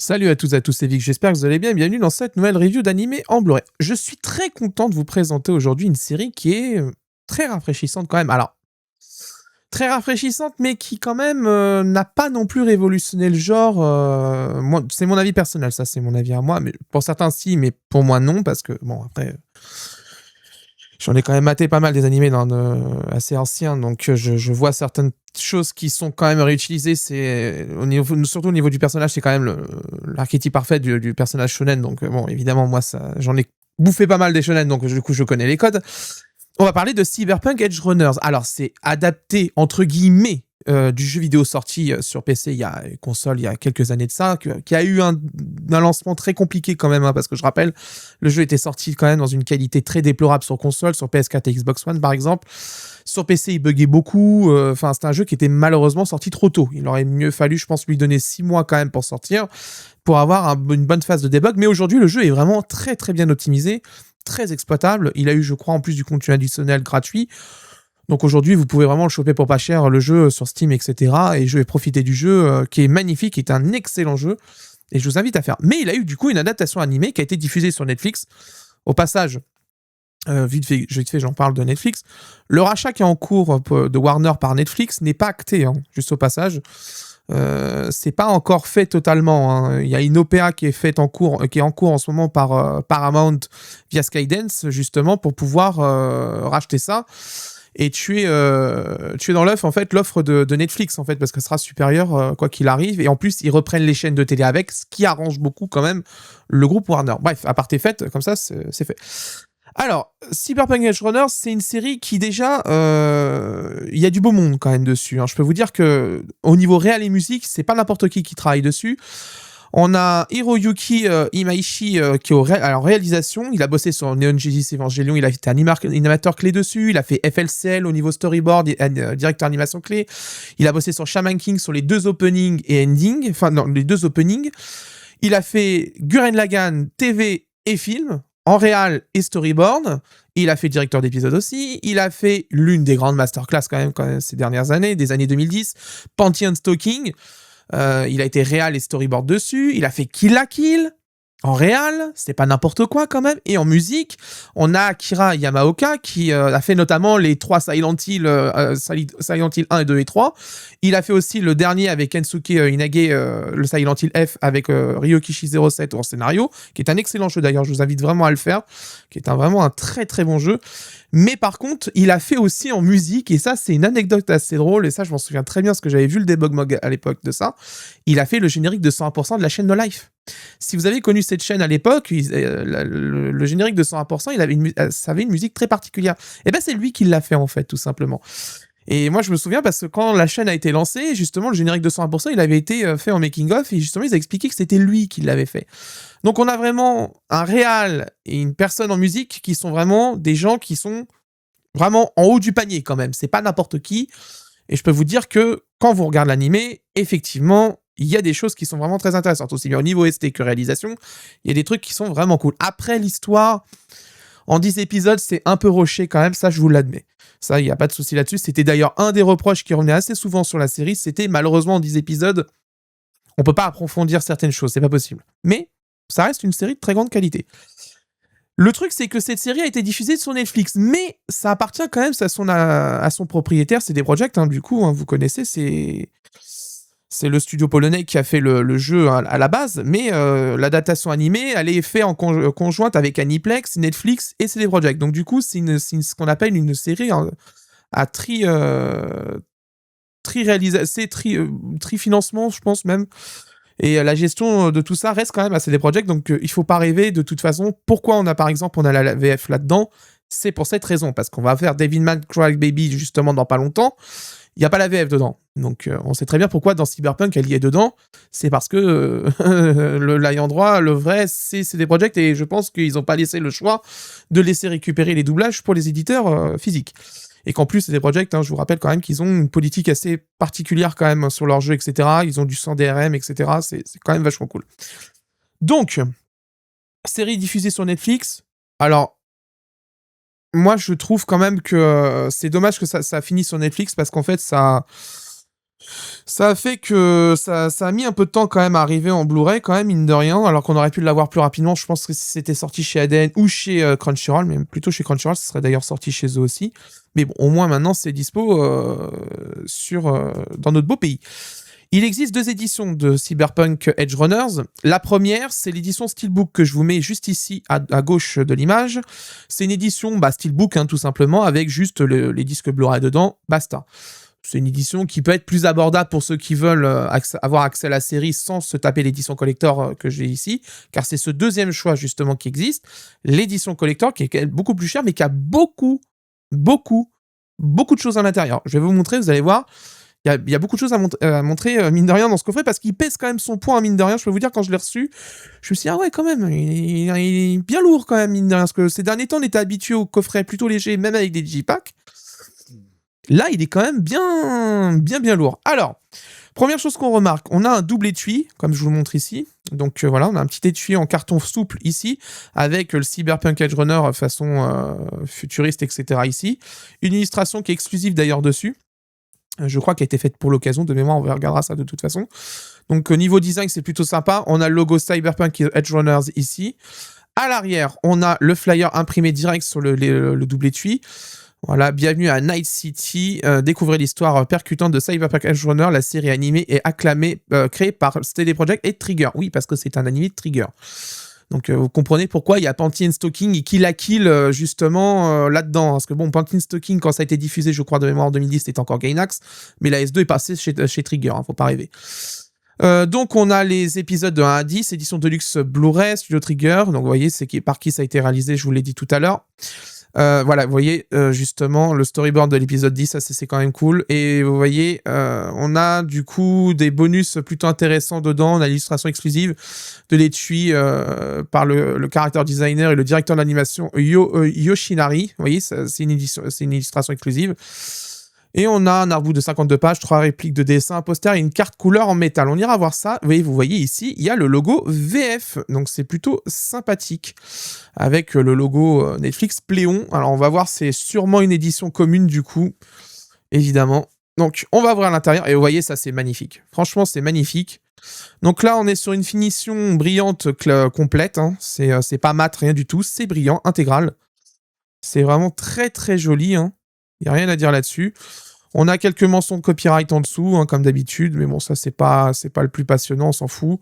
Salut à toutes et à tous, c'est Vic, j'espère que vous allez bien et bienvenue dans cette nouvelle review d'animé en Blu-ray. Je suis très content de vous présenter aujourd'hui une série qui est très rafraîchissante quand même. Alors, très rafraîchissante mais qui quand même n'a pas non plus révolutionné le genre. Moi, c'est mon avis personnel, ça c'est mon avis à moi, mais pour certains si, mais pour moi non, parce que bon après... J'en ai quand même maté pas mal des animés assez anciens, donc je vois certaines choses qui sont quand même réutilisées. C'est surtout au niveau du personnage, c'est quand même l'archétype parfait du personnage shonen. Donc bon, évidemment, moi, j'en ai bouffé pas mal des shonen, donc du coup, je connais les codes. On va parler de Cyberpunk Edge Runners. Alors, c'est adapté, entre guillemets, du jeu vidéo sorti sur PC il y a quelques années de ça, qui a eu un lancement très compliqué quand même, hein, parce que je rappelle, le jeu était sorti quand même dans une qualité très déplorable sur console, sur PS4 et Xbox One par exemple. Sur PC, il buguait beaucoup. Enfin, c'était un jeu qui était malheureusement sorti trop tôt. Il aurait mieux fallu, je pense, lui donner 6 mois quand même pour sortir, pour avoir une bonne phase de debug. Mais aujourd'hui, le jeu est vraiment très très bien optimisé, très exploitable. Il a eu, je crois, en plus du contenu additionnel gratuit. Donc aujourd'hui, vous pouvez vraiment le choper pour pas cher, le jeu sur Steam, etc. Et je vais profiter du jeu qui est magnifique, qui est un excellent jeu. Et je vous invite à faire. Mais il a eu du coup une adaptation animée qui a été diffusée sur Netflix. Au passage, vite fait, j'en parle de Netflix. Le rachat qui est en cours de Warner par Netflix n'est pas acté, hein, juste au passage. C'est pas encore fait totalement, hein. Il y a une OPA qui est en cours en ce moment par Paramount via Skydance, justement, pour pouvoir racheter ça et tuer dans l'œuf en fait l'offre de Netflix en fait, parce qu'elle sera supérieure quoi qu'il arrive, et en plus ils reprennent les chaînes de télé avec, ce qui arrange beaucoup quand même le groupe Warner. Bref, à part faite, comme ça c'est fait. Alors, Cyberpunk Edge Runners, c'est une série qui déjà, il y a du beau monde quand même dessus, hein. Je peux vous dire que au niveau réal et musique, c'est pas n'importe qui travaille dessus. On a Hiroyuki Imaishi qui est en réalisation. Il a bossé sur Neon Genesis Evangelion, il a été animateur clé dessus, il a fait FLCL au niveau storyboard et directeur animation clé. Il a bossé sur Shaman King sur les 2 openings et endings, enfin non, les 2 openings. Il a fait Gurren Lagann TV et film, en réal et storyboard. Il a fait directeur d'épisode aussi. Il a fait l'une des grandes masterclass quand même ces dernières années, des années 2010, Pantheon Stalking. Il a été réal et storyboard dessus. Il a fait Kill la Kill en réal, c'est pas n'importe quoi quand même. Et en musique, on a Akira Yamaoka qui a fait notamment les 3 Silent Hill, Silent Hill 1 et 2 et 3. Il a fait aussi le dernier avec Kensuke Inage, le Silent Hill F avec Ryokishi 07 en scénario, qui est un excellent jeu d'ailleurs, je vous invite vraiment à le faire, qui est vraiment un très très bon jeu. Mais par contre, il a fait aussi en musique, et ça c'est une anecdote assez drôle, et ça je m'en souviens très bien parce que j'avais vu le debug mog à l'époque de ça. Il a fait le générique de 101% de la chaîne No Life. Si vous avez connu cette chaîne à l'époque, le générique de 101%, ça avait une musique très particulière. Et ben c'est lui qui l'a fait en fait, tout simplement. Et moi je me souviens parce que quand la chaîne a été lancée, justement le générique de 101%, il avait été fait en making of, et justement ils ont expliqué que c'était lui qui l'avait fait. Donc on a vraiment un réal et une personne en musique qui sont vraiment des gens qui sont vraiment en haut du panier quand même. C'est pas n'importe qui. Et je peux vous dire que quand vous regardez l'animé, effectivement, il y a des choses qui sont vraiment très intéressantes, aussi bien au niveau ST que réalisation. Il y a des trucs qui sont vraiment cool. Après, l'histoire, en 10 épisodes, c'est un peu rushé quand même, ça je vous l'admets. Ça, il n'y a pas de souci là-dessus. C'était d'ailleurs un des reproches qui revenait assez souvent sur la série, c'était malheureusement en 10 épisodes, on peut pas approfondir certaines choses, c'est pas possible. Mais ça reste une série de très grande qualité. Le truc, c'est que cette série a été diffusée sur Netflix, mais ça appartient quand même à son propriétaire, CD Projekt, hein, du coup, hein, vous connaissez, c'est le studio polonais qui a fait le jeu à la base, mais l'adaptation animée, elle est faite en conjointe avec Aniplex, Netflix et CD Projekt. Donc du coup, c'est ce qu'on appelle une série à tri-financement, je pense même. Et la gestion de tout ça reste quand même à CD Projekt, donc il faut pas rêver de toute façon. Pourquoi par exemple, on a la VF là-dedans? C'est pour cette raison, parce qu'on va faire Devilman Crybaby justement dans pas longtemps. Il n'y a pas la VF dedans. Donc on sait très bien pourquoi dans Cyberpunk elle y est dedans. C'est parce que l'ayant droit, le vrai, c'est CD Projekt, et je pense qu'ils n'ont pas laissé le choix de laisser récupérer les doublages pour les éditeurs physiques. Et qu'en plus, CD Projekt, hein, je vous rappelle quand même qu'ils ont une politique assez particulière quand même sur leurs jeux, etc. Ils ont du 100 DRM, etc. C'est quand même vachement cool. Donc, série diffusée sur Netflix. Alors, moi, je trouve quand même que c'est dommage que ça finisse sur Netflix, parce qu'en fait, ça Ça a fait que ça a mis un peu de temps quand même à arriver en Blu-ray quand même, mine de rien, alors qu'on aurait pu l'avoir plus rapidement. Je pense que si c'était sorti chez ADN ou chez Crunchyroll, mais plutôt chez Crunchyroll, ce serait d'ailleurs sorti chez eux aussi. Mais bon, au moins maintenant c'est dispo dans notre beau pays. Il existe 2 éditions de Cyberpunk Edge Runners. La première, c'est l'édition Steelbook que je vous mets juste ici à gauche de l'image. C'est une édition Steelbook, tout simplement, avec juste les disques Blu-ray dedans, basta. C'est une édition qui peut être plus abordable pour ceux qui veulent avoir accès à la série sans se taper l'édition collector que j'ai ici, car c'est ce deuxième choix justement qui existe, l'édition collector qui est beaucoup plus chère, mais qui a beaucoup de choses à l'intérieur. Je vais vous montrer, vous allez voir. Il y a beaucoup de choses à montrer, mine de rien, dans ce coffret, parce qu'il pèse quand même son poids, mine de rien. Je peux vous dire, quand je l'ai reçu, je me suis dit, ah ouais, quand même, il est bien lourd, quand même, mine de rien. Parce que ces derniers temps, on était habitué aux coffrets plutôt légers, même avec des digipacks. Là, il est quand même bien lourd. Alors, première chose qu'on remarque, on a un double étui, comme je vous le montre ici. Donc voilà, on a un petit étui en carton souple ici, avec le Cyberpunk Edge Runner façon futuriste, etc. ici. Une illustration qui est exclusive d'ailleurs dessus. Je crois qu'elle a été faite pour l'occasion, de mémoire, on regardera ça de toute façon. Donc niveau design, c'est plutôt sympa. On a le logo Cyberpunk Edge Runners ici. À l'arrière, on a le flyer imprimé direct sur le double étui. Voilà, bienvenue à Night City. Découvrez l'histoire percutante de Cyberpunk Edge Runner, la série animée et acclamée, créée par CD Projekt et Trigger. Oui, parce que c'est un animé de Trigger. Donc vous comprenez pourquoi il y a Panty & Stocking et Kill la Kill justement là-dedans. Parce que bon, Panty & Stocking, quand ça a été diffusé, je crois, de mémoire en 2010, c'était encore Gainax. Mais la S2 est passée chez Trigger, faut pas rêver. Donc on a les épisodes de 1 à 10, édition Deluxe Blu-ray, Studio Trigger. Donc vous voyez, c'est par qui ça a été réalisé, je vous l'ai dit tout à l'heure. Voilà, vous voyez justement le storyboard de l'épisode 10, ça c'est quand même cool. Et vous voyez, on a du coup des bonus plutôt intéressants dedans. On a l'illustration exclusive de l'étui par le character designer et le directeur d'animation Yoshinari. Vous voyez, c'est une illustration exclusive. Et on a un artbook de 52 pages, 3 répliques de dessin, un poster et une carte couleur en métal. On ira voir ça. Vous voyez ici, il y a le logo VF. Donc c'est plutôt sympathique. Avec le logo Netflix Pléon. Alors on va voir, c'est sûrement une édition commune du coup. Évidemment. Donc on va ouvrir l'intérieur et vous voyez, ça c'est magnifique. Franchement, c'est magnifique. Donc là, on est sur une finition brillante complète. C'est pas mat, rien du tout. C'est brillant, intégral. C'est vraiment très très joli. Il n'y a rien à dire là-dessus. On a quelques mentions de copyright en dessous, comme d'habitude, mais bon, ça, c'est pas le plus passionnant, on s'en fout.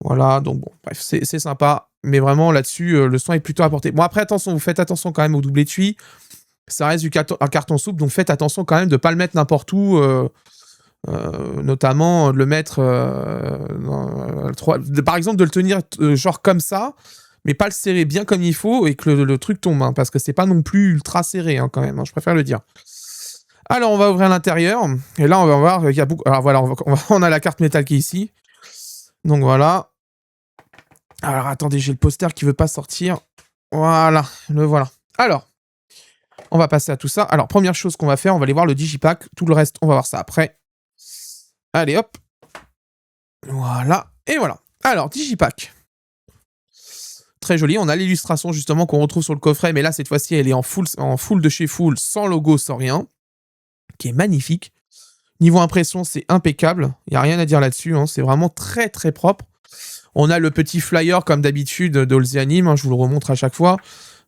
Voilà, donc bon, bref, c'est sympa, mais vraiment, là-dessus, le soin est plutôt apporté. Bon, après, attention, vous faites attention quand même au double étui, ça reste un carton souple, donc faites attention quand même de ne pas le mettre n'importe où, notamment de le mettre, par exemple, de le tenir genre comme ça, mais pas le serrer bien comme il faut et que le truc tombe, parce que c'est pas non plus ultra serré quand même, je préfère le dire. Alors, on va ouvrir l'intérieur. Et là, on va voir qu'il y a beaucoup... Alors, voilà, on a la carte métal qui est ici. Donc, voilà. Alors, attendez, j'ai le poster qui veut pas sortir. Voilà, le voilà. Alors, on va passer à tout ça. Alors, première chose qu'on va faire, on va aller voir le Digipack. Tout le reste, on va voir ça après. Allez, hop. Voilà. Et voilà. Alors, Digipack. Très joli. On a l'illustration, justement, qu'on retrouve sur le coffret. Mais là, cette fois-ci, elle est en full de chez full, sans logo, sans rien. Qui est magnifique. Niveau impression, c'est impeccable. Il n'y a rien à dire là-dessus. C'est vraiment très, très propre. On a le petit flyer, comme d'habitude, d'All the Anime. Je vous le remontre à chaque fois.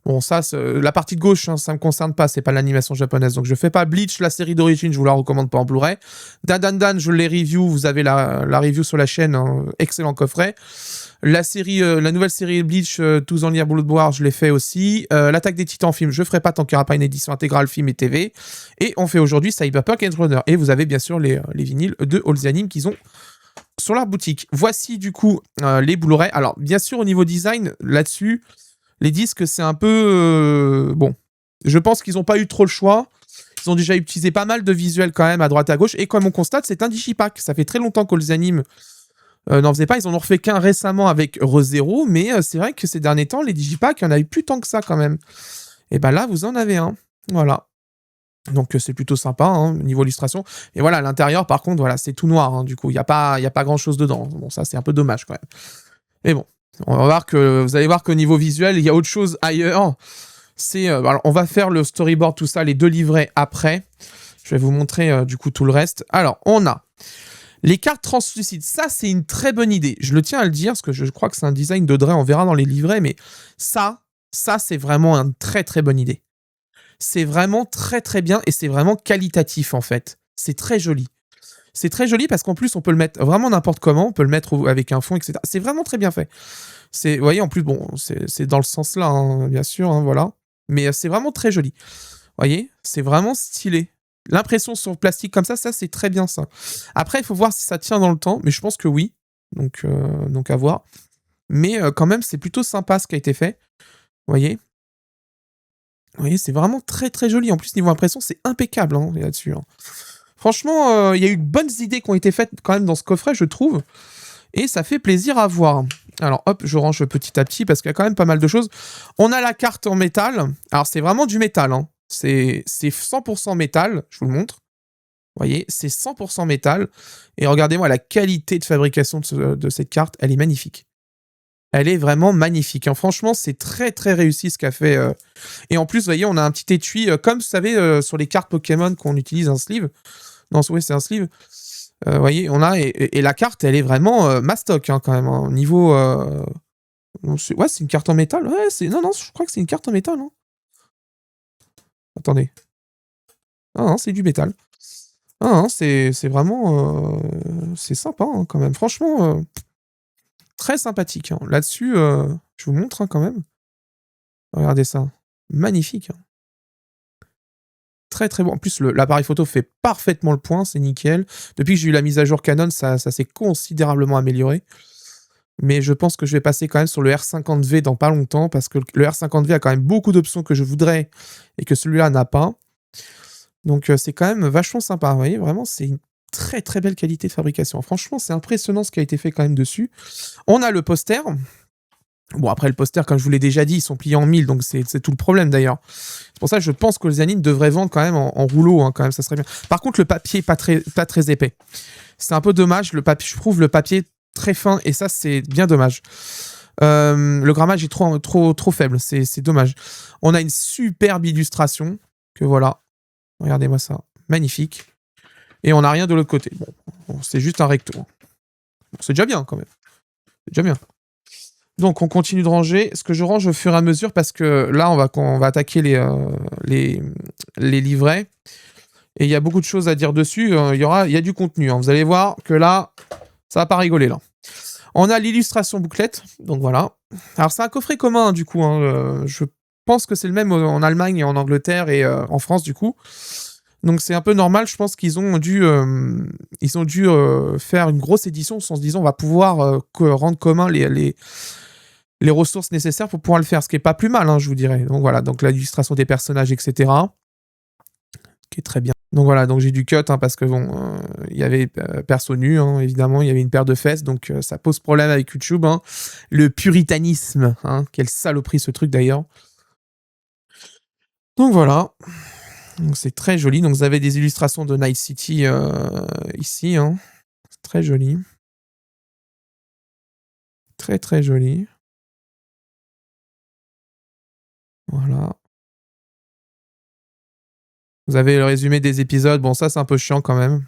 Bon, ça, la partie de gauche, ça ne me concerne pas. C'est pas l'animation japonaise. Donc, je ne fais pas Bleach, la série d'origine. Je vous la recommande pas en Blu-ray. Dan, je l'ai review. Vous avez la review sur la chaîne. Excellent coffret. La nouvelle série Bleach, 12 ans Blood War, je l'ai fait aussi. L'attaque des Titans film, je ne ferai pas tant qu'il n'y aura pas une édition intégrale film et TV. Et on fait aujourd'hui Cyberpunk Edge Runner. Et vous avez bien sûr les vinyles de All the Anime qu'ils ont sur leur boutique. Voici du coup les Blu-ray. Alors bien sûr au niveau design, là-dessus, les disques c'est un peu... bon, je pense qu'ils n'ont pas eu trop le choix. Ils ont déjà utilisé pas mal de visuels quand même à droite à gauche. Et comme on constate, c'est un digipack. Ça fait très longtemps qu'All the Anime n'en faisait pas, ils en ont refait qu'un récemment avec ReZero, mais c'est vrai que ces derniers temps, les digipacks, il n'y en a eu plus tant que ça quand même. Et ben là, vous en avez un. Voilà. Donc c'est plutôt sympa, niveau illustration. Et voilà, à l'intérieur, par contre, voilà, c'est tout noir, du coup, il n'y a pas grand-chose dedans. Bon, ça, c'est un peu dommage quand même. Mais bon, vous allez voir qu'au niveau visuel, il y a autre chose ailleurs. Alors, on va faire le storyboard, tout ça, les 2 livrets après. Je vais vous montrer, du coup, tout le reste. Alors, on a Les cartes translucides, ça c'est une très bonne idée. Je le tiens à le dire, parce que je crois que c'est un design d'Audrey, on verra dans les livrets, mais ça c'est vraiment une très très bonne idée. C'est vraiment très très bien et c'est vraiment qualitatif en fait. C'est très joli. C'est très joli parce qu'en plus on peut le mettre vraiment n'importe comment, on peut le mettre avec un fond, etc. C'est vraiment très bien fait. Vous voyez, en plus, bon, c'est dans le sens là, hein, bien sûr, hein, voilà. Mais c'est vraiment très joli. Vous voyez, c'est vraiment stylé. L'impression sur plastique comme ça c'est très bien ça. Après, il faut voir si ça tient dans le temps, mais je pense que oui. Donc à voir. Mais quand même, c'est plutôt sympa ce qui a été fait. Vous voyez, c'est vraiment très très joli. En plus, niveau impression, c'est impeccable hein, là-dessus. Hein. Franchement, il y a eu de bonnes idées qui ont été faites quand même dans ce coffret, je trouve. Et ça fait plaisir à voir. Alors hop, je range petit à petit parce qu'il y a quand même pas mal de choses. On a la carte en métal. Alors c'est vraiment du métal. Hein. C'est 100% métal, je vous le montre. Vous voyez, c'est 100% métal. Et regardez-moi la qualité de fabrication de cette carte, elle est magnifique. Elle est vraiment magnifique. Hein. Franchement, c'est très très réussi ce qu'a fait. Et en plus, vous voyez, on a un petit étui, comme vous savez, sur les cartes Pokémon qu'on utilise un sleeve. Non, oui, c'est un sleeve. Vous voyez, on a et la carte, elle est vraiment mastoc hein, quand même. Hein, niveau, ouais, c'est une carte en métal. Ouais, non, je crois que c'est une carte en métal. Hein. Attendez. Non, c'est du métal. Non, c'est vraiment, c'est sympa hein, quand même. Franchement, très sympathique. Hein. Là-dessus, je vous montre hein, quand même. Regardez ça, magnifique. Hein. Très très bon. En plus, l'appareil photo fait parfaitement le point, c'est nickel. Depuis que j'ai eu la mise à jour Canon, ça s'est considérablement amélioré. Mais je pense que je vais passer quand même sur le R50V dans pas longtemps, parce que le R50V a quand même beaucoup d'options que je voudrais, et que celui-là n'a pas. Donc c'est quand même vachement sympa. Vous voyez, vraiment, c'est une très très belle qualité de fabrication. Franchement, c'est impressionnant ce qui a été fait quand même dessus. On a le poster. Bon, après, le poster, comme je vous l'ai déjà dit, ils sont pliés en 1000, donc c'est tout le problème d'ailleurs. C'est pour ça que je pense que les animes devraient vendre quand même en rouleau, hein, quand même, ça serait bien. Par contre, le papier pas très épais. C'est un peu dommage, je trouve le papier très fin, et ça, c'est bien dommage. Le grammage est trop faible, c'est dommage. On a une superbe illustration, que voilà. Regardez-moi ça, magnifique. Et on n'a rien de l'autre côté. Bon, c'est juste un recto. Bon, c'est déjà bien, quand même. C'est déjà bien. Donc, on continue de ranger. Ce que je range au fur et à mesure, parce que là, on va attaquer les livrets. Et il y a beaucoup de choses à dire dessus. Il y a du contenu. Hein. Vous allez voir que là, ça va pas rigoler, là. On a l'illustration bouclette. Donc, voilà. Alors, c'est un coffret commun, hein, du coup. Hein. Je pense que c'est le même en Allemagne et en Angleterre et en France, du coup. Donc, c'est un peu normal. Je pense qu'ils ont dû, faire une grosse édition en se disant on va pouvoir rendre commun les ressources nécessaires pour pouvoir le faire, ce qui est pas plus mal, hein, je vous dirais. Donc voilà, donc l'illustration des personnages, etc. Qui est très bien. Donc voilà, donc j'ai du cut, hein, parce que bon, il y avait perso nu, hein, évidemment, il y avait une paire de fesses, donc ça pose problème avec YouTube. Hein. Le puritanisme, hein, quelle saloperie ce truc d'ailleurs. Donc voilà, donc c'est très joli. Donc vous avez des illustrations de Night City ici, hein. C'est très joli. Très très joli. Voilà. Vous avez le résumé des épisodes. Bon, ça, c'est un peu chiant quand même.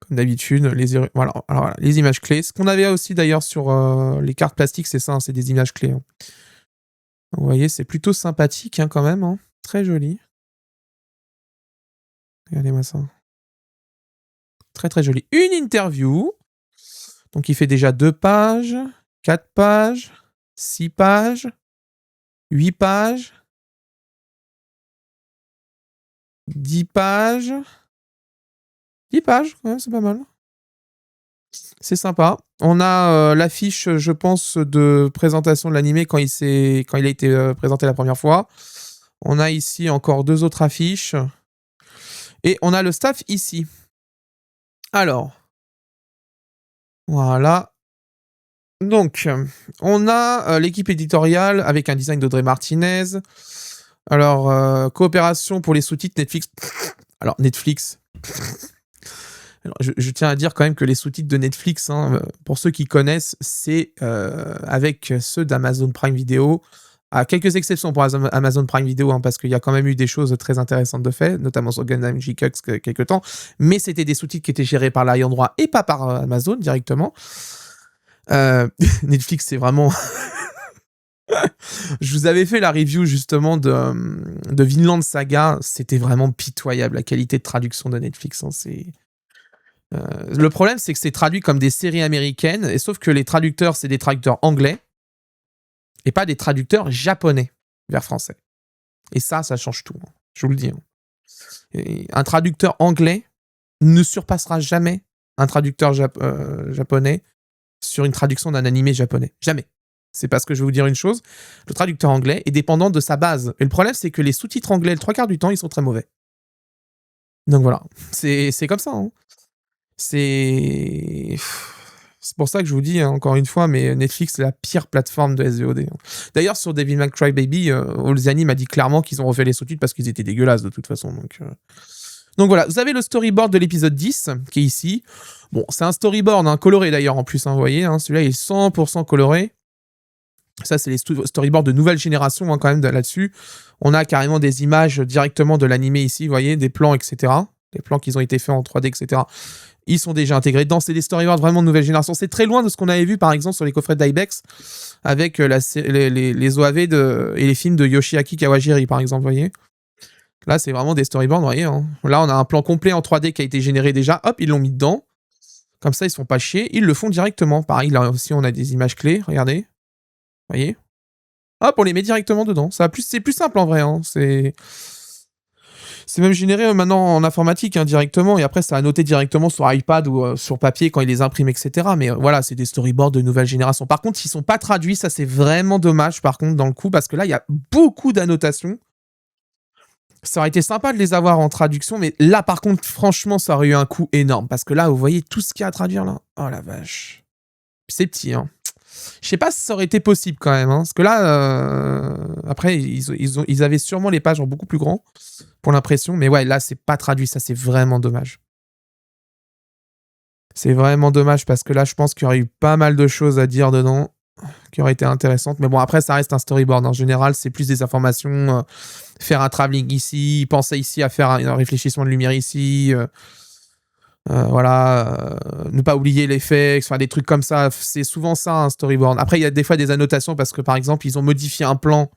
Comme d'habitude, voilà, les images clés. Ce qu'on avait aussi d'ailleurs sur les cartes plastiques, c'est ça, hein, c'est des images clés. Hein. Vous voyez, c'est plutôt sympathique hein, quand même. Hein. Très joli. Regardez-moi ça. Très très joli. Une interview. Donc il fait déjà 2 pages, 4 pages, 6 pages, 8 pages, 10 pages. 10 pages, ouais, c'est pas mal. C'est sympa. On a l'affiche, je pense, de présentation de l'animé quand il a été présenté la première fois. On a ici encore 2 autres affiches. Et on a le staff ici. Alors. Voilà. Donc, on a l'équipe éditoriale avec un design d'Audrey Martinez. Alors, coopération pour les sous-titres Netflix. Alors, Netflix. Alors, je tiens à dire quand même que les sous-titres de Netflix, hein, pour ceux qui connaissent, c'est avec ceux d'Amazon Prime Video, À quelques exceptions pour Amazon Prime Video, hein, parce qu'il y a quand même eu des choses très intéressantes de fait, notamment sur Gundam G-Cux quelques temps, mais c'était des sous-titres qui étaient gérés par l'ayant droit et pas par Amazon directement. Netflix, c'est vraiment... Je vous avais fait la review justement de Vinland Saga, c'était vraiment pitoyable la qualité de traduction de Netflix. Hein, le problème, c'est que c'est traduit comme des séries américaines, et sauf que les traducteurs, c'est des traducteurs anglais et pas des traducteurs japonais vers français. Et ça change tout. Hein, je vous le dis. Hein. Et un traducteur anglais ne surpassera jamais un traducteur japonais sur une traduction d'un animé japonais. Jamais. C'est parce que je vais vous dire une chose, le traducteur anglais est dépendant de sa base. Et le problème, c'est que les sous-titres anglais, le 3/4 du temps, ils sont très mauvais. Donc voilà, c'est comme ça. Hein. C'est pour ça que je vous dis, hein, encore une fois, mais Netflix, c'est la pire plateforme de SVOD. Hein. D'ailleurs, sur Devil May Cry Baby, Olziani m'a dit clairement qu'ils ont refait les sous-titres parce qu'ils étaient dégueulasses de toute façon. Donc voilà, vous avez le storyboard de l'épisode 10, qui est ici. Bon, c'est un storyboard, hein, coloré d'ailleurs en plus, hein, vous voyez, hein, celui-là il est 100% coloré. Ça, c'est les storyboards de nouvelle génération, hein, quand même, là-dessus. On a carrément des images directement de l'animé ici, vous voyez, des plans, etc. Les plans qui ont été faits en 3D, etc. Ils sont déjà intégrés dedans. C'est des storyboards vraiment de nouvelle génération. C'est très loin de ce qu'on avait vu, par exemple, sur les coffrets d'Ibex, avec les OAV et les films de Yoshiaki Kawajiri, par exemple, vous voyez. Là, c'est vraiment des storyboards, vous voyez. Hein. Là, on a un plan complet en 3D qui a été généré déjà. Hop, ils l'ont mis dedans. Comme ça, ils se font pas chier. Ils le font directement. Pareil, là aussi, on a des images clés. Regardez. Vous voyez ? Hop, on les met directement dedans. C'est plus simple en vrai. Hein. C'est même généré maintenant en informatique, hein, directement. Et après, ça a noté directement sur iPad ou sur papier quand il les imprime, etc. Mais voilà, c'est des storyboards de nouvelle génération. Par contre, ils sont pas traduits. Ça, c'est vraiment dommage, par contre, dans le coup. Parce que là, il y a beaucoup d'annotations. Ça aurait été sympa de les avoir en traduction. Mais là, par contre, franchement, ça aurait eu un coût énorme. Parce que là, vous voyez tout ce qu'il y a à traduire, là. Oh la vache. C'est petit, hein. Je sais pas si ça aurait été possible quand même, hein, parce que là, après, ils avaient sûrement les pages en beaucoup plus grand pour l'impression, mais ouais, là, c'est pas traduit, ça, c'est vraiment dommage. C'est vraiment dommage parce que là, je pense qu'il y aurait eu pas mal de choses à dire dedans qui auraient été intéressantes, mais bon, après, ça reste un storyboard. En général, c'est plus des informations, faire un travelling ici, penser ici à faire un réfléchissement de lumière ici. Voilà, ne pas oublier les faits, enfin des trucs comme ça, c'est souvent ça un storyboard. Après, il y a des fois des annotations parce que par exemple, ils ont modifié un plan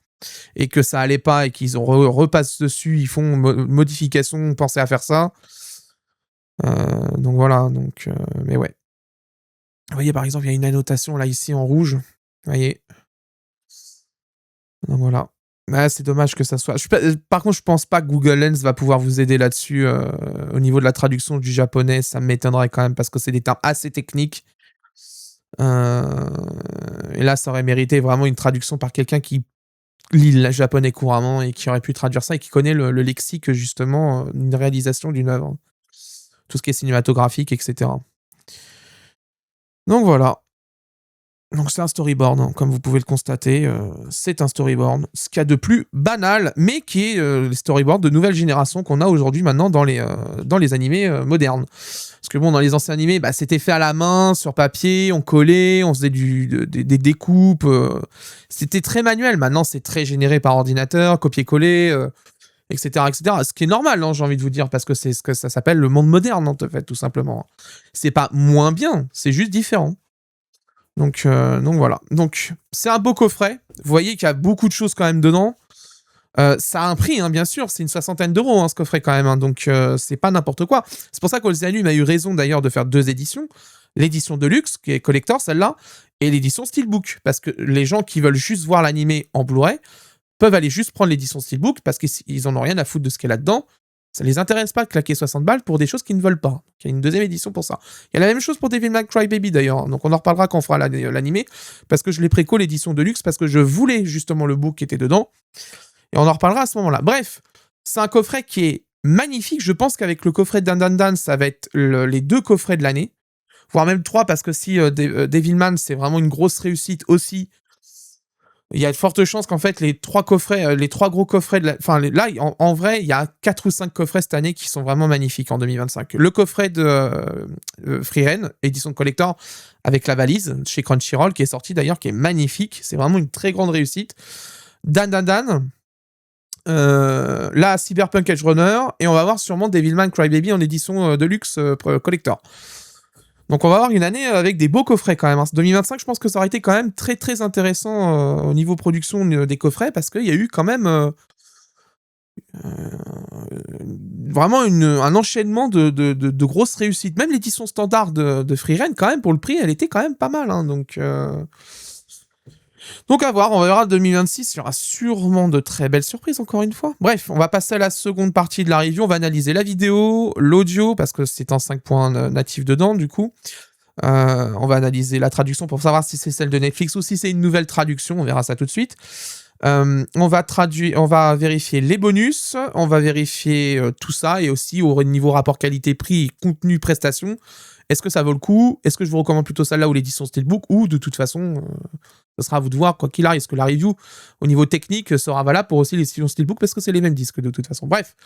et que ça allait pas et qu'ils ont repassent dessus, ils font modification, pensez à faire ça. Donc voilà, mais ouais. Vous voyez, par exemple, il y a une annotation là ici en rouge. Vous voyez. Donc voilà. Ouais, c'est dommage que ça soit. Par contre, je pense pas que Google Lens va pouvoir vous aider là-dessus au niveau de la traduction du japonais. Ça m'étonnerait quand même parce que c'est des termes assez techniques. Et là, ça aurait mérité vraiment une traduction par quelqu'un qui lit le japonais couramment et qui aurait pu traduire ça et qui connaît le lexique justement d'une réalisation d'une œuvre. Tout ce qui est cinématographique, etc. Donc voilà. Donc c'est un storyboard, hein, comme vous pouvez le constater, c'est un storyboard. Ce qu'il y a de plus banal, mais qui est les storyboards de nouvelle génération qu'on a aujourd'hui maintenant dans les animés modernes. Parce que bon, dans les anciens animés, bah, c'était fait à la main, sur papier, on collait, on faisait des découpes. C'était très manuel. Maintenant, c'est très généré par ordinateur, copier-coller, etc., etc. Ce qui est normal, hein, j'ai envie de vous dire, parce que c'est ce que ça s'appelle le monde moderne, en fait, tout simplement. C'est pas moins bien, c'est juste différent. Donc voilà. Donc c'est un beau coffret. Vous voyez qu'il y a beaucoup de choses quand même dedans. Ça a un prix, hein, bien sûr. C'est une 60aine d'euros, hein, ce coffret quand même. Hein, donc c'est pas n'importe quoi. C'est pour ça qu'Olzianum a eu raison d'ailleurs de faire 2 éditions. L'édition de luxe, qui est collector, celle-là, et l'édition Steelbook. Parce que les gens qui veulent juste voir l'animé en Blu-ray peuvent aller juste prendre l'édition Steelbook parce qu'ils en ont rien à foutre de ce qu'il y a là-dedans. Ça les intéresse pas de claquer 60 balles pour des choses qu'ils ne veulent pas. Il y a une 2e édition pour ça. Il y a la même chose pour Devil May Cry Baby d'ailleurs. Donc on en reparlera quand on fera l'animé. Parce que je l'ai préco l'édition de luxe parce que je voulais justement le book qui était dedans. Et on en reparlera à ce moment-là. Bref, c'est un coffret qui est magnifique. Je pense qu'avec le coffret d'Andandan, ça va être les 2 coffrets de l'année. Voire même 3 parce que si Devilman, c'est vraiment une grosse réussite aussi. Il y a de fortes chances qu'en fait, les 3 coffrets, les 3 gros coffrets là, en vrai, il y a 4 ou 5 coffrets cette année qui sont vraiment magnifiques en 2025. Le coffret de Freeren, édition de collector, avec la valise, chez Crunchyroll, qui est sorti d'ailleurs, qui est magnifique. C'est vraiment une très grande réussite. Dan Dan Dan, là, Cyberpunk Edge Runner, et on va avoir sûrement Devilman Crybaby en édition Deluxe Collector. Donc on va avoir une année avec des beaux coffrets quand même. Hein. 2025, je pense que ça aurait été quand même très très intéressant au niveau production des coffrets, parce qu'il y a eu quand même vraiment un enchaînement de grosses réussites. Même l'édition standard de Freerun, quand même, pour le prix, elle était quand même pas mal. Hein. Donc à voir, on verra 2026, il y aura sûrement de très belles surprises encore une fois. Bref, on va passer à la seconde partie de la review, on va analyser la vidéo, l'audio, parce que c'est en 5 points natifs dedans du coup. On va analyser la traduction pour savoir si c'est celle de Netflix ou si c'est une nouvelle traduction, on verra ça tout de suite. On va vérifier les bonus, on va vérifier tout ça, et aussi au niveau rapport qualité-prix, contenu, prestation. Est-ce que ça vaut le coup? Est-ce que je vous recommande plutôt celle-là ou l'édition Steelbook? Ou de toute façon, ce sera à vous de voir, quoi qu'il arrive. Est-ce que la review, au niveau technique, sera valable pour aussi l'édition Steelbook? Parce que c'est les mêmes disques de toute façon. Bref,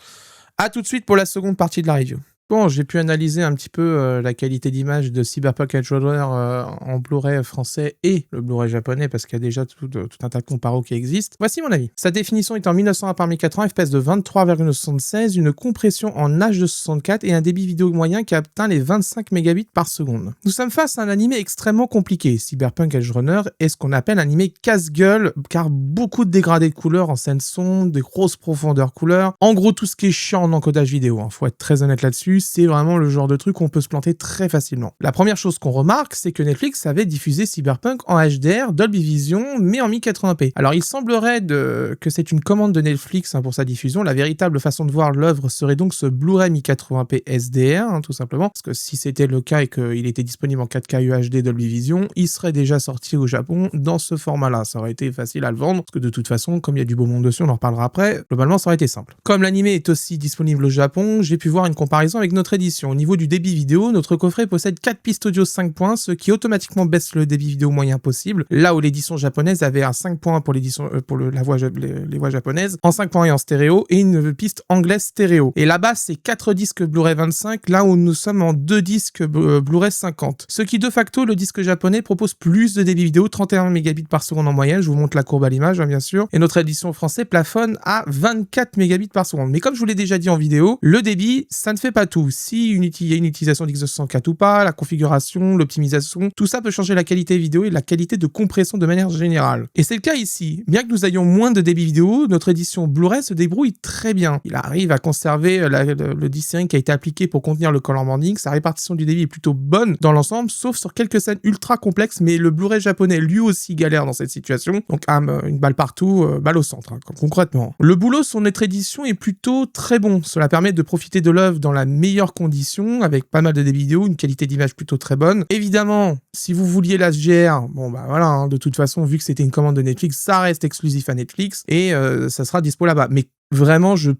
à tout de suite pour la seconde partie de la review. Bon, j'ai pu analyser un petit peu la qualité d'image de Cyberpunk Edge Runner en Blu-ray français et le Blu-ray japonais, parce qu'il y a déjà tout un tas de comparos qui existent. Voici mon avis. Sa définition est en 1920 par 1080, FPS de 23,76, une compression en H264 et un débit vidéo moyen qui atteint les 25 mégabits par seconde. Nous sommes face à un animé extrêmement compliqué. Cyberpunk Edge Runner est ce qu'on appelle un animé casse-gueule, car beaucoup de dégradés de couleurs en scène sombre, des grosses profondeurs couleurs. En gros, tout ce qui est chiant en encodage vidéo. Faut être très honnête là-dessus. C'est vraiment le genre de truc où on peut se planter très facilement. La première chose qu'on remarque, c'est que Netflix avait diffusé Cyberpunk en HDR, Dolby Vision, mais en 1080p. Alors il semblerait que c'est une commande de Netflix pour sa diffusion. La véritable façon de voir l'œuvre serait donc ce Blu-ray 1080p SDR, tout simplement, parce que si c'était le cas et qu'il était disponible en 4K UHD Dolby Vision, il serait déjà sorti au Japon dans ce format-là. Ça aurait été facile à le vendre, parce que de toute façon, comme il y a du beau monde dessus, on en reparlera après, globalement ça aurait été simple. Comme l'animé est aussi disponible au Japon, j'ai pu voir une comparaison avec notre édition. Au niveau du débit vidéo, notre coffret possède 4 pistes audio 5 points, ce qui automatiquement baisse le débit vidéo moyen possible, là où l'édition japonaise avait un 5 points pour l'édition les voix japonaises, en 5 points et en stéréo, et une piste anglaise stéréo. Et là-bas, c'est 4 disques Blu-ray 25, là où nous sommes en 2 disques Blu-ray 50. Ce qui, de facto, le disque japonais propose plus de débit vidéo, 31 mégabits par seconde en moyenne, je vous montre la courbe à l'image, bien sûr, et notre édition française plafonne à 24 mégabits par seconde. Mais comme je vous l'ai déjà dit en vidéo, le débit, ça ne fait pas tout. Si il y a une utilisation d'X204 ou pas, la configuration, l'optimisation, tout ça peut changer la qualité vidéo et la qualité de compression de manière générale. Et c'est le cas ici. Bien que nous ayons moins de débit vidéo, notre édition Blu-ray se débrouille très bien. Il arrive à conserver le dithering qui a été appliqué pour contenir le color banding. Sa répartition du débit est plutôt bonne dans l'ensemble, sauf sur quelques scènes ultra complexes, mais le Blu-ray japonais lui aussi galère dans cette situation. Donc une balle partout, balle au centre, concrètement. Le boulot sur notre édition est plutôt très bon. Cela permet de profiter de l'œuvre dans la meilleure conditions, avec pas mal de débit vidéo, une qualité d'image plutôt très bonne. Évidemment, si vous vouliez la SGR, bon bah voilà, de toute façon, vu que c'était une commande de Netflix, ça reste exclusif à Netflix et ça sera dispo là-bas. Mais vraiment, je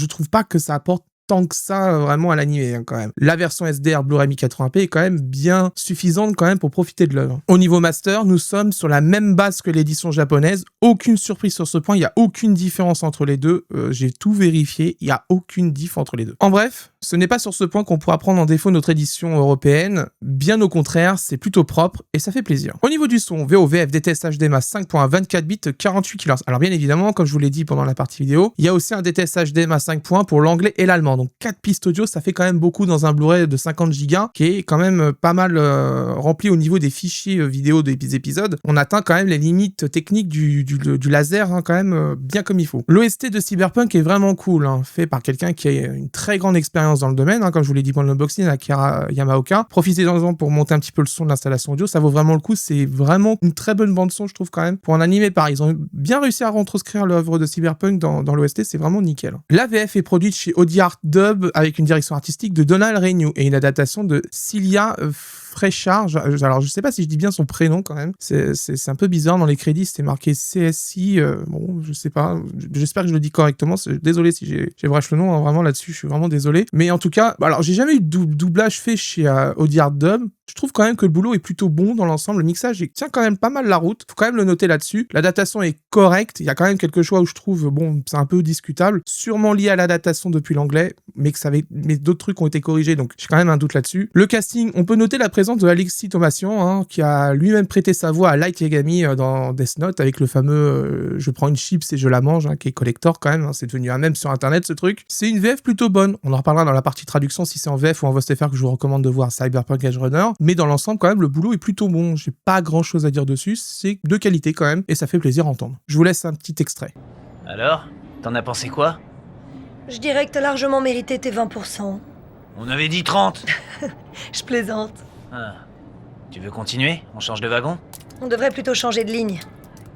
trouve pas que ça apporte tant que ça vraiment à l'animé quand même. La version SDR Blu-ray 1080p est quand même bien suffisante quand même pour profiter de l'œuvre. Au niveau master, nous sommes sur la même base que l'édition japonaise. Aucune surprise sur ce point, il n'y a aucune différence entre les deux. J'ai tout vérifié, il n'y a aucune diff entre les deux. En bref, ce n'est pas sur ce point qu'on pourra prendre en défaut notre édition européenne. Bien au contraire, c'est plutôt propre et ça fait plaisir. Au niveau du son, VO/VF DTS HDMI 5.24 bits 48 kHz. Alors bien évidemment, comme je vous l'ai dit pendant la partie vidéo, il y a aussi un DTS HDMI 5 points pour l'anglais et l'allemand. Donc 4 pistes audio, ça fait quand même beaucoup dans un Blu-ray de 50 Go qui est quand même pas mal rempli au niveau des fichiers vidéo des épisodes. On atteint quand même les limites techniques du laser quand même bien comme il faut. L'OST de Cyberpunk est vraiment cool, fait par quelqu'un qui a une très grande expérience dans le domaine, comme je vous l'ai dit pendant l'unboxing, Akira Yamaoka. Profitez-en pour monter un petit peu le son de l'installation audio, ça vaut vraiment le coup, c'est vraiment une très bonne bande son je trouve quand même. Pour un animé pareil, ils ont bien réussi à retranscrire l'œuvre de Cyberpunk dans l'OST, c'est vraiment nickel. La VF est produite chez Audi Art Dub avec une direction artistique de Donald Renew et une adaptation de Cilia Fréchard. Alors je sais pas si je dis bien son prénom quand même, c'est un peu bizarre dans les crédits, c'était marqué CSI, bon je sais pas, j'espère que je le dis correctement, désolé si j'ai brâché le nom, vraiment là-dessus je suis vraiment désolé, mais en tout cas, alors j'ai jamais eu de doublage fait chez Audi Art Dub, Je trouve quand même que le boulot est plutôt bon dans l'ensemble. Le mixage il tient quand même pas mal la route. Faut quand même le noter là-dessus. L'adaptation est correcte. Il y a quand même quelques choix où je trouve, bon, c'est un peu discutable. Sûrement lié à l'adaptation depuis l'anglais, mais d'autres trucs ont été corrigés, donc j'ai quand même un doute là-dessus. Le casting, on peut noter la présence de Alexis Thomasian, hein, qui a lui-même prêté sa voix à Light Yagami dans Death Note, avec le fameux je prends une chips et je la mange, hein, qui est collector quand même. Hein, c'est devenu un mème sur Internet, ce truc. C'est une VF plutôt bonne. On en reparlera dans la partie traduction si c'est en VF ou en VOSTFR que je vous recommande de voir Cyberpunk Edge Runner. Mais dans l'ensemble, quand même, le boulot est plutôt bon. J'ai pas grand-chose à dire dessus. C'est de qualité quand même et ça fait plaisir à entendre. Je vous laisse un petit extrait. Alors, t'en as pensé quoi? Je dirais que t'as largement mérité tes 20%. On avait dit 30. Je plaisante. Ah. Tu veux continuer? On change de wagon? On devrait plutôt changer de ligne.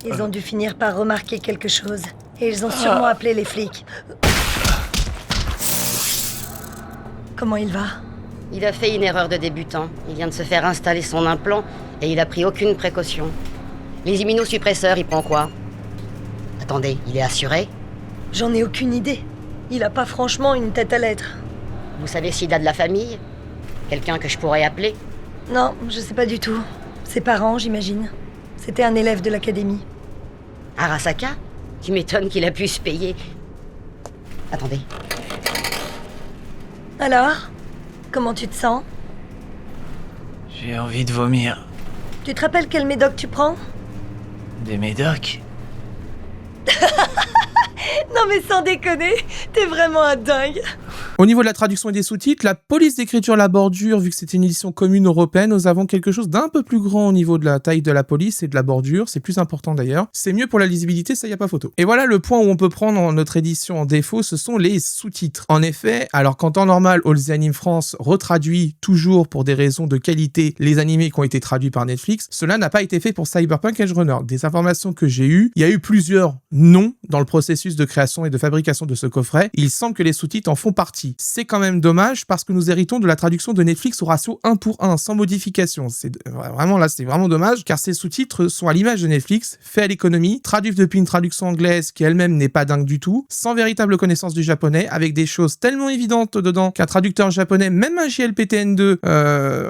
Ils ont dû finir par remarquer quelque chose. Et ils ont sûrement appelé les flics. Comment il va? Il a fait une erreur de débutant. Il vient de se faire installer son implant et il a pris aucune précaution. Les immunosuppresseurs, il prend quoi? Attendez, il est assuré? J'en ai aucune idée. Il a pas franchement une tête à l'être. Vous savez s'il a de la famille? Quelqu'un que je pourrais appeler? Non, je sais pas du tout. Ses parents, j'imagine. C'était un élève de l'académie. Arasaka? Tu m'étonnes qu'il a pu se payer. Attendez. Alors? Comment tu te sens? J'ai envie de vomir. Tu te rappelles quel médoc tu prends? Des médocs? Non mais sans déconner, t'es vraiment un dingue. Au niveau de la traduction et des sous-titres, la police d'écriture La Bordure, vu que c'était une édition commune européenne, nous avons quelque chose d'un peu plus grand au niveau de la taille de la police et de la bordure, c'est plus important d'ailleurs. C'est mieux pour la lisibilité, ça y a pas photo. Et voilà le point où on peut prendre notre édition en défaut, ce sont les sous-titres. En effet, alors qu'en temps normal, All the Anime France retraduit toujours pour des raisons de qualité les animés qui ont été traduits par Netflix, cela n'a pas été fait pour Cyberpunk Edge Runner. Des informations que j'ai eues, il y a eu plusieurs noms dans le processus de création et de fabrication de ce coffret. Il semble que les sous-titres en font partie. C'est quand même dommage parce que nous héritons de la traduction de Netflix au ratio 1:1, sans modification. C'est vraiment là, c'est vraiment dommage car ces sous-titres sont à l'image de Netflix, faits à l'économie, traduits depuis une traduction anglaise qui elle-même n'est pas dingue du tout, sans véritable connaissance du japonais, avec des choses tellement évidentes dedans qu'un traducteur japonais, même un JLPTN2,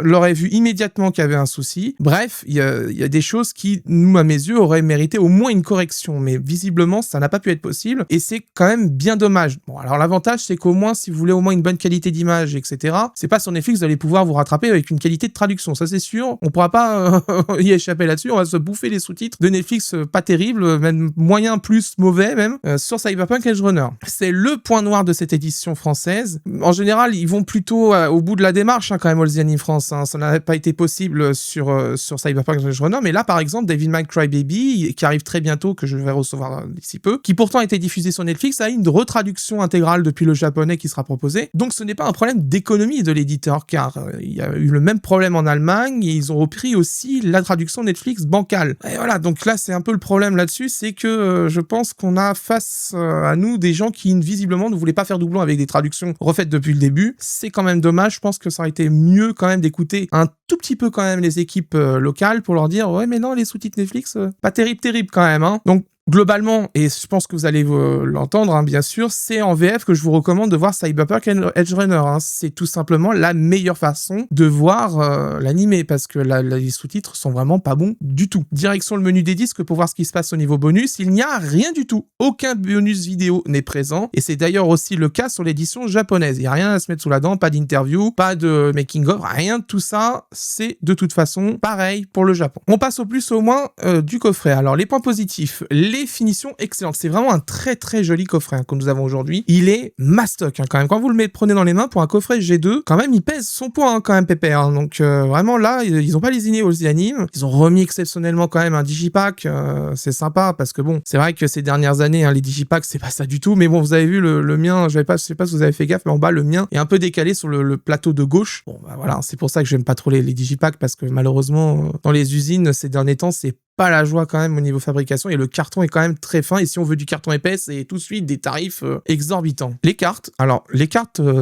l'aurait vu immédiatement qu'il y avait un souci. Bref, il y a des choses qui, nous, à mes yeux, auraient mérité au moins une correction, mais visiblement, ça n'a pas pu être possible et c'est quand même bien dommage. Bon, alors l'avantage, c'est qu'au moins, si vous voulez au moins une bonne qualité d'image, etc., c'est pas sur Netflix que vous allez pouvoir vous rattraper avec une qualité de traduction, ça c'est sûr. On pourra pas y échapper là-dessus, on va se bouffer les sous-titres de Netflix pas terribles, même moyen plus mauvais même, sur Cyberpunk Edge Runner. C'est le point noir de cette édition française. En général, ils vont plutôt au bout de la démarche, hein, quand même, All the Anime France. Hein. Ça n'avait pas été possible sur Cyberpunk Edge Runner, mais là, par exemple, Devil May Cry Baby, qui arrive très bientôt, que je vais recevoir d'ici peu, qui pourtant a été diffusé sur Netflix, a une retraduction intégrale depuis le japonais qui sera proposée. Donc ce n'est pas un problème d'économie de l'éditeur, car il y a eu le même problème en Allemagne, et ils ont repris aussi la traduction Netflix bancale. Et voilà, donc là, c'est un peu le problème là-dessus, c'est que je pense qu'on a face à nous des gens qui, visiblement, ne voulaient pas faire doublon avec des traductions refaites depuis le début. C'est quand même dommage, je pense que ça aurait été mieux quand même d'écouter un tout petit peu quand même les équipes locales pour leur dire « Ouais, mais non, les sous-titres Netflix, pas terrible quand même, hein ». Donc, globalement, et je pense que vous allez l'entendre, hein, bien sûr, c'est en VF que je vous recommande de voir Cyberpunk Edge Runner. Hein. C'est tout simplement la meilleure façon de voir l'animé, parce que les sous-titres sont vraiment pas bons du tout. Direction le menu des disques pour voir ce qui se passe au niveau bonus, il n'y a rien du tout. Aucun bonus vidéo n'est présent, et c'est d'ailleurs aussi le cas sur l'édition japonaise. Il n'y a rien à se mettre sous la dent, pas d'interview, pas de making-of, rien de tout ça. C'est de toute façon pareil pour le Japon. On passe au plus au moins du coffret. Alors, les points positifs, les finitions excellentes. C'est vraiment un très très joli coffret hein, que nous avons aujourd'hui. Il est mastoc hein, quand même. Quand vous le prenez dans les mains pour un coffret G2, quand même il pèse son poids hein, quand même pépère. Hein. Donc vraiment là, ils ont pas lésiné aux animes. Ils ont remis exceptionnellement quand même un digipack. C'est sympa parce que bon, c'est vrai que ces dernières années, hein, les digipacks c'est pas ça du tout. Mais bon, vous avez vu le mien, je sais pas si vous avez fait gaffe, mais en bas le mien est un peu décalé sur le plateau de gauche. Bon bah voilà, c'est pour ça que j'aime pas trop les digipacks parce que malheureusement dans les usines ces derniers temps c'est pas la joie quand même au niveau fabrication et le carton est quand même très fin et si on veut du carton épais, c'est tout de suite des tarifs exorbitants. Les cartes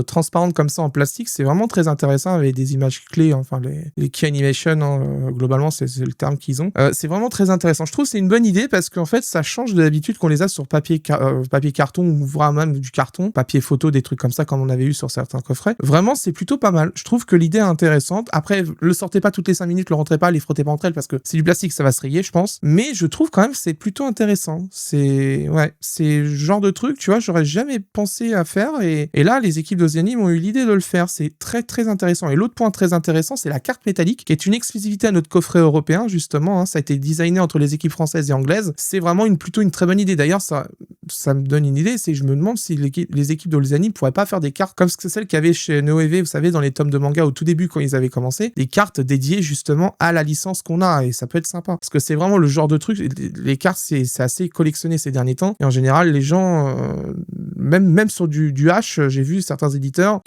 transparentes comme ça en plastique, c'est vraiment très intéressant avec des images clés, enfin les key animation, globalement c'est le terme qu'ils ont. C'est vraiment très intéressant. Je trouve que c'est une bonne idée parce qu'en fait ça change de l'habitude qu'on les a sur papier carton ou voire même du carton, papier photo, des trucs comme ça comme on avait eu sur certains coffrets. Vraiment c'est plutôt pas mal. Je trouve que l'idée est intéressante. Après, le sortez pas toutes les 5 minutes, le rentrez pas, les frottez pas entre elles parce que c'est du plastique, ça va se rayer, je pense. Mais je trouve quand même que c'est plutôt intéressant. C'est le genre de truc, tu vois, j'aurais jamais pensé à faire et là, les équipes d'Oceanime ont eu l'idée de le faire. C'est très très intéressant. Et l'autre point très intéressant, c'est la carte métallique qui est une exclusivité à notre coffret européen, justement. Ça a été designé entre les équipes françaises et anglaises. C'est vraiment plutôt une très bonne idée. D'ailleurs, ça me donne une idée, c'est que je me demande si les équipes d'Oceanime pourraient pas faire des cartes comme celles qu'il y avait chez Neo-EV, vous savez, dans les tomes de manga au tout début quand ils avaient commencé, des cartes dédiées justement à la licence qu'on a et ça peut être sympa parce que c'est vraiment le genre de truc, les cartes c'est assez collectionné ces derniers temps et en général les gens même sur du H, j'ai vu certains éditeurs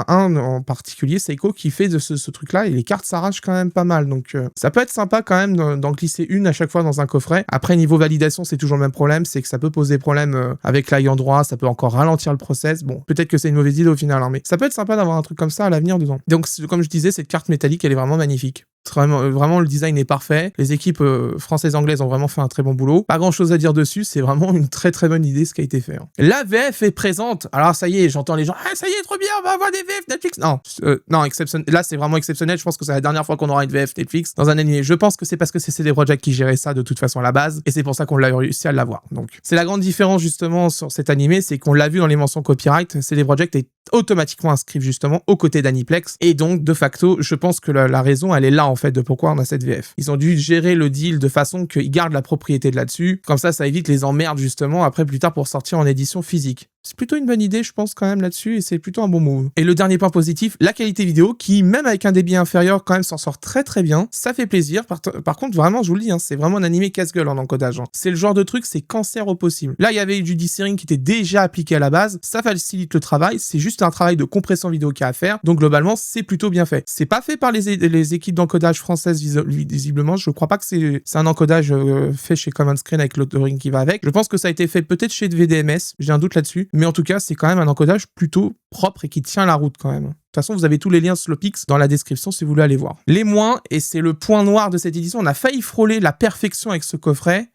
un en particulier Seiko qui fait de ce truc là et les cartes s'arrachent quand même pas mal donc ça peut être sympa quand même d'en glisser une à chaque fois dans un coffret. Après niveau validation c'est toujours le même problème, c'est que ça peut poser problème avec l'ayant droit, ça peut encore ralentir le process. Bon, peut-être que c'est une mauvaise idée au final, mais ça peut être sympa d'avoir un truc comme ça à l'avenir dedans. Donc, comme je disais, cette carte métallique, elle est vraiment magnifique. Vraiment, le design est parfait. Les équipes françaises et anglaises ont vraiment fait un très bon boulot. Pas grand chose à dire dessus, c'est vraiment une très très bonne idée ce qui a été fait. La VF est présente. Alors ça y est, j'entends les gens, ça y est, trop bien, on va avoir des VF Netflix. Non, exceptionnel. Là, c'est vraiment exceptionnel. Je pense que c'est la dernière fois qu'on aura une VF Netflix dans un animé. Je pense que c'est parce que c'est CD Projekt qui gérait ça de toute façon à la base, et c'est pour ça qu'on l'a réussi à l'avoir. Donc, c'est la grande différence justement sur cet animé, c'est qu'on l'a vu dans les mentions copyright. CD Projekt est automatiquement inscrit justement aux côtés d'Aniplex, et donc de facto, je pense que la raison, elle est là en fait de pourquoi on a cette VF. Ils ont dû gérer le deal de façon qu'ils gardent la propriété de là-dessus. Comme ça évite les emmerdes justement après plus tard pour sortir en édition physique. C'est plutôt une bonne idée, je pense, quand même là-dessus, et c'est plutôt un bon move. Et le dernier point positif, la qualité vidéo, qui, même avec un débit inférieur, quand même s'en sort très très bien. Ça fait plaisir. Par contre, vraiment, je vous le dis, c'est vraiment un animé casse-gueule en encodage. C'est le genre de truc, c'est cancer au possible. Là, il y avait du dithering qui était déjà appliqué à la base. Ça facilite le travail. C'est juste un travail de compression vidéo qu'il y a à faire. Donc, globalement, c'est plutôt bien fait. C'est pas fait par les équipes d'encodage françaises, visiblement. Je crois pas que c'est un encodage fait chez Common Screen avec l'authoring qui va avec. Je pense que ça a été fait peut-être chez VDMS. J'ai un doute là-dessus. Mais en tout cas, c'est quand même un encodage plutôt propre et qui tient la route quand même. De toute façon, vous avez tous les liens Slowpix dans la description si vous voulez aller voir. Les moins, et c'est le point noir de cette édition, on a failli frôler la perfection avec ce coffret,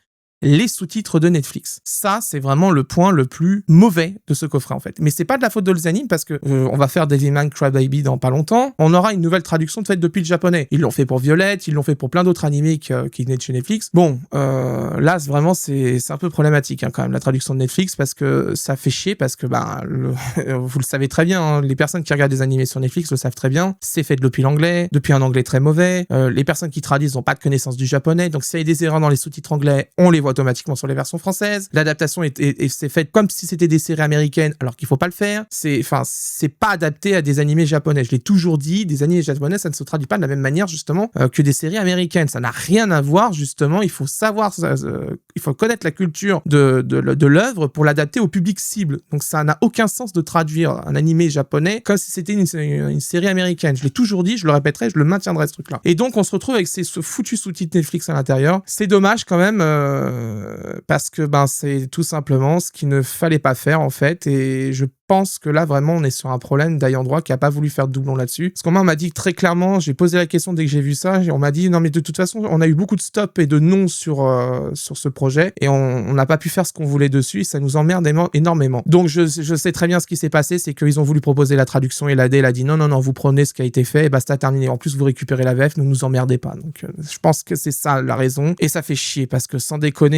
les sous-titres de Netflix. Ça, c'est vraiment le point le plus mauvais de ce coffret, en fait. Mais c'est pas de la faute de l'anime, parce que on va faire Devilman Crybaby dans pas longtemps. On aura une nouvelle traduction faite depuis le japonais. Ils l'ont fait pour Violette, ils l'ont fait pour plein d'autres animés qui venaient de chez Netflix. Bon, là, vraiment, c'est un peu problématique, quand même, la traduction de Netflix, parce que ça fait chier, parce que, vous le savez très bien, les personnes qui regardent des animés sur Netflix le savent très bien. C'est fait depuis l'anglais, depuis un anglais très mauvais. Les personnes qui traduisent n'ont pas de connaissance du japonais, donc s'il y a des erreurs dans les sous-titres anglais, on les voit automatiquement sur les versions françaises. L'adaptation c'est faite comme si c'était des séries américaines, alors qu'il faut pas le faire. C'est pas adapté à des animés japonais. Je l'ai toujours dit, des animés japonais, ça ne se traduit pas de la même manière, justement, que des séries américaines. Ça n'a rien à voir, justement. Il faut savoir, il faut connaître la culture de l'œuvre pour l'adapter au public cible. Donc, ça n'a aucun sens de traduire un animé japonais comme si c'était une série américaine. Je l'ai toujours dit, je le répéterai, je le maintiendrai, ce truc-là. Et donc, on se retrouve avec ce foutu sous-titre Netflix à l'intérieur. C'est dommage, quand même, parce que c'est tout simplement ce qu'il ne fallait pas faire en fait, et je pense que là vraiment on est sur un problème d'ayant droit qui a pas voulu faire de doublon là-dessus. Parce qu'on m'a dit très clairement, j'ai posé la question dès que j'ai vu ça, et on m'a dit non mais de toute façon on a eu beaucoup de stops et de non sur ce projet, et on n'a pas pu faire ce qu'on voulait dessus, et ça nous emmerde énormément. Donc je sais très bien ce qui s'est passé, c'est qu'ils ont voulu proposer la traduction et l'AD, elle a dit non, vous prenez ce qui a été fait et basta, terminé. En plus vous récupérez la VF, ne nous emmerdez pas. Donc je pense que c'est ça la raison, et ça fait chier parce que sans déconner,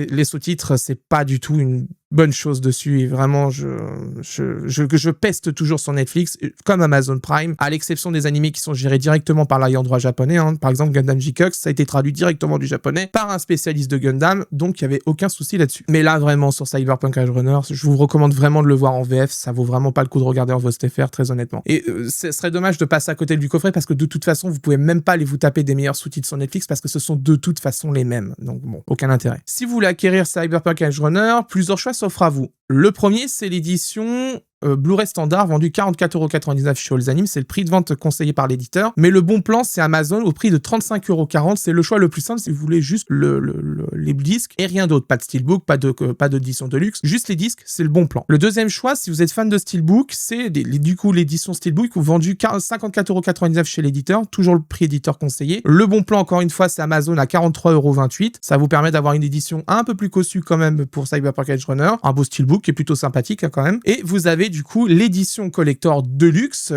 les sous-titres c'est pas du tout une bonne chose dessus, et vraiment je peste toujours sur Netflix comme Amazon Prime, à l'exception des animés qui sont gérés directement par l'ayant droit japonais, par exemple Gundam G-Cux, ça a été traduit directement du japonais par un spécialiste de Gundam, donc il y avait aucun souci là-dessus. Mais là vraiment sur Cyberpunk Edge Runner, je vous recommande vraiment de le voir en VF, ça vaut vraiment pas le coup de regarder en VOSTFR, très honnêtement. Et ce serait dommage de passer à côté du coffret, parce que de toute façon vous pouvez même pas aller vous taper des meilleurs sous-titres sur Netflix, parce que ce sont de toute façon les mêmes, donc bon, aucun intérêt. Si vous voulez acquérir Cyberpunk Edge Runner, plusieurs choix s'offrent à vous. Le premier, c'est l'édition Blu-ray standard vendu 44,99€ chez Allzanim, c'est le prix de vente conseillé par l'éditeur. Mais le bon plan, c'est Amazon au prix de 35,40€. C'est le choix le plus simple si vous voulez juste les disques et rien d'autre. Pas de steelbook, pas d'édition de luxe, juste les disques, c'est le bon plan. Le deuxième choix, si vous êtes fan de steelbook, c'est du coup l'édition steelbook vendu 54,99€ chez l'éditeur, toujours le prix éditeur conseillé. Le bon plan, encore une fois, c'est Amazon à 43,28€. Ça vous permet d'avoir une édition un peu plus cossue quand même pour Cyberpunk Edge Runner, un beau steelbook qui est plutôt sympathique quand même. Et vous avez du coup l'édition collector Deluxe,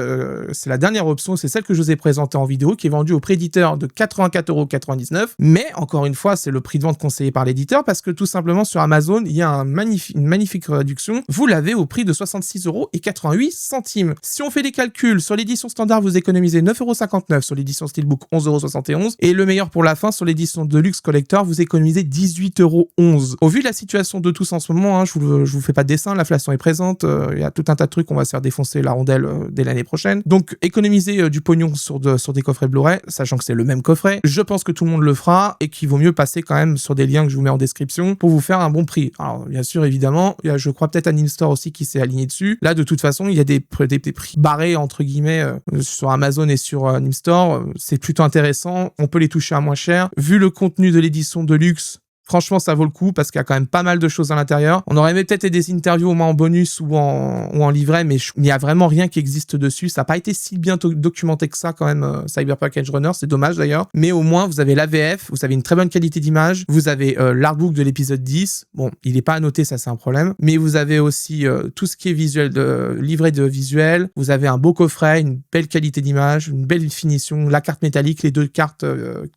c'est la dernière option, c'est celle que je vous ai présentée en vidéo, qui est vendue au prix éditeur de 84,99€. Mais encore une fois, c'est le prix de vente conseillé par l'éditeur parce que tout simplement sur Amazon, il y a une magnifique réduction. Vous l'avez au prix de 66,88€. Si on fait les calculs, sur l'édition standard, vous économisez 9,59€, sur l'édition Steelbook 11,71€, et le meilleur pour la fin, sur l'édition Deluxe Collector, vous économisez 18,11€. Au vu de la situation de tous en ce moment, hein, je vous fais pas de dessin, l'inflation est présente, il y a tout un tas de trucs, on va se faire défoncer la rondelle dès l'année prochaine. Donc économiser du pognon sur des coffrets Blu-ray, sachant que c'est le même coffret, je pense que tout le monde le fera et qu'il vaut mieux passer quand même sur des liens que je vous mets en description pour vous faire un bon prix. Alors bien sûr, évidemment, il y a, je crois peut-être Animstore aussi qui s'est aligné dessus. Là, de toute façon, il y a des prix barrés entre guillemets sur Amazon et sur Animstore. C'est plutôt intéressant. On peut les toucher à moins cher. Vu le contenu de l'édition de luxe, franchement, ça vaut le coup parce qu'il y a quand même pas mal de choses à l'intérieur. On aurait aimé peut-être des interviews au moins en bonus ou en livret, mais il n'y a vraiment rien qui existe dessus. Ça n'a pas été si bien documenté que ça quand même, Cyberpunk Edge Runner, c'est dommage d'ailleurs. Mais au moins, vous avez l'AVF, vous avez une très bonne qualité d'image, vous avez l'artbook de l'épisode 10. Bon, il n'est pas annoté, ça c'est un problème. Mais vous avez aussi tout ce qui est visuel, livret de visuel. Vous avez un beau coffret, une belle qualité d'image, une belle finition, la carte métallique, les deux cartes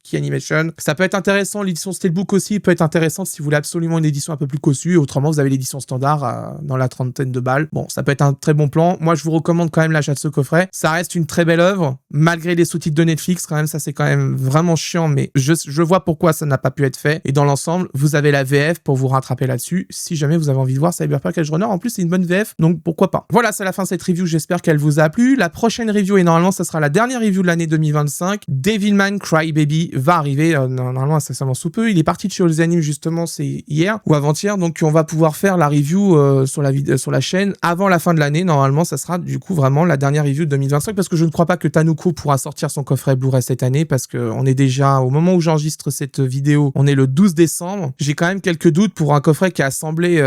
Key Animation. Ça peut être intéressant, l'édition Steelbook aussi peut être intéressante si vous voulez absolument une édition un peu plus cossue. Autrement, vous avez l'édition standard dans la trentaine de balles. Bon, ça peut être un très bon plan. Moi, je vous recommande quand même l'achat de ce coffret. Ça reste une très belle œuvre, malgré les sous-titres de Netflix. Quand même, ça c'est quand même vraiment chiant, mais je vois pourquoi ça n'a pas pu être fait. Et dans l'ensemble, vous avez la VF pour vous rattraper là-dessus. Si jamais vous avez envie de voir Cyberpunk Edge Runner, en plus c'est une bonne VF, donc pourquoi pas. Voilà, c'est la fin de cette review. J'espère qu'elle vous a plu. La prochaine review, et normalement, ça sera la dernière review de l'année 2025. Devilman Crybaby va arriver normalement incessamment sous peu. Il est parti de chez Allzanim justement, c'est hier ou avant-hier, donc on va pouvoir faire la review sur la chaîne avant la fin de l'année. Normalement, ça sera du coup vraiment la dernière review de 2025 parce que je ne crois pas que Tanuko pourra sortir son coffret Blu-ray cette année parce que on est déjà au moment où j'enregistre cette vidéo, on est le 12 décembre. J'ai quand même quelques doutes pour un coffret qui est assemblé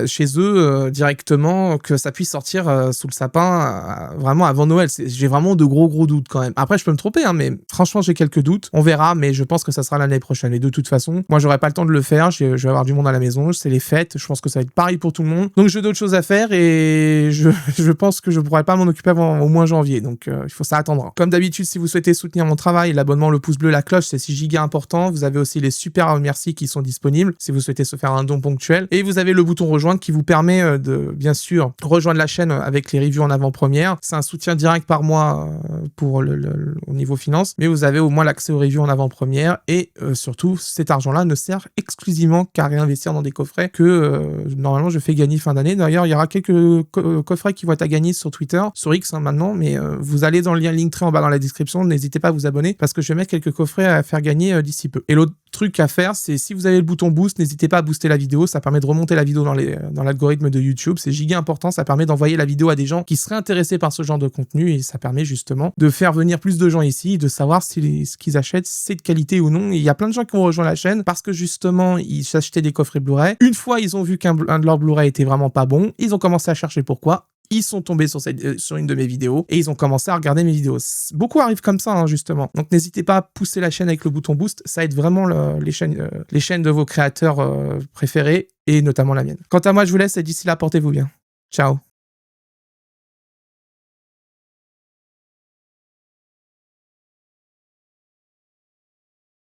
chez eux directement, que ça puisse sortir sous le sapin vraiment avant Noël. J'ai vraiment de gros doutes quand même. Après, je peux me tromper, hein, mais franchement, j'ai quelques doutes. On verra, mais je pense que ça sera l'année prochaine. Et de toute façon, moi, j'aurai pas le temps de le faire. Je vais avoir du monde à la maison. C'est les fêtes. Je pense que ça va être pareil pour tout le monde. Donc, j'ai d'autres choses à faire et je pense que je pourrai pas m'en occuper avant au moins janvier. Donc, il faut ça attendre. Comme d'habitude, si vous souhaitez soutenir mon travail, l'abonnement, le pouce bleu, la cloche, c'est 6 gigas important. Vous avez aussi les super merci qui sont disponibles si vous souhaitez se faire un don ponctuel. Et vous avez le bouton rejoindre qui vous permet de, bien sûr, rejoindre la chaîne avec les reviews en avant-première. C'est un soutien direct par mois pour au niveau finance, mais vous avez au moins l'accès aux reviews en avant-première et surtout, cet argent-là ne sert exclusivement qu'à réinvestir dans des coffrets que normalement je fais gagner fin d'année. D'ailleurs, il y aura quelques coffrets qui vont être à gagner sur Twitter, sur X maintenant, mais vous allez dans le lien Linktree en bas dans la description, n'hésitez pas à vous abonner parce que je vais mettre quelques coffrets à faire gagner d'ici peu. Et l'autre truc à faire, c'est si vous avez le bouton boost, n'hésitez pas à booster la vidéo, ça permet de remonter la vidéo dans l'algorithme de YouTube, c'est giga important, ça permet d'envoyer la vidéo à des gens qui seraient intéressés par ce genre de contenu et ça permet justement de faire venir plus de gens ici, de savoir si ce qu'ils achètent c'est de qualité ou non. Et il y a plein de gens qui ont rejoint la chaîne parce que justement ils s'achetaient des coffrets Blu-ray. Une fois ils ont vu qu'un de leurs Blu-ray était vraiment pas bon, ils ont commencé à chercher pourquoi. Ils sont tombés sur une de mes vidéos et ils ont commencé à regarder mes vidéos. Beaucoup arrivent comme ça, hein, justement. Donc n'hésitez pas à pousser la chaîne avec le bouton boost. Ça aide vraiment les chaînes de vos créateurs préférés et notamment la mienne. Quant à moi, je vous laisse et d'ici là, portez-vous bien. Ciao.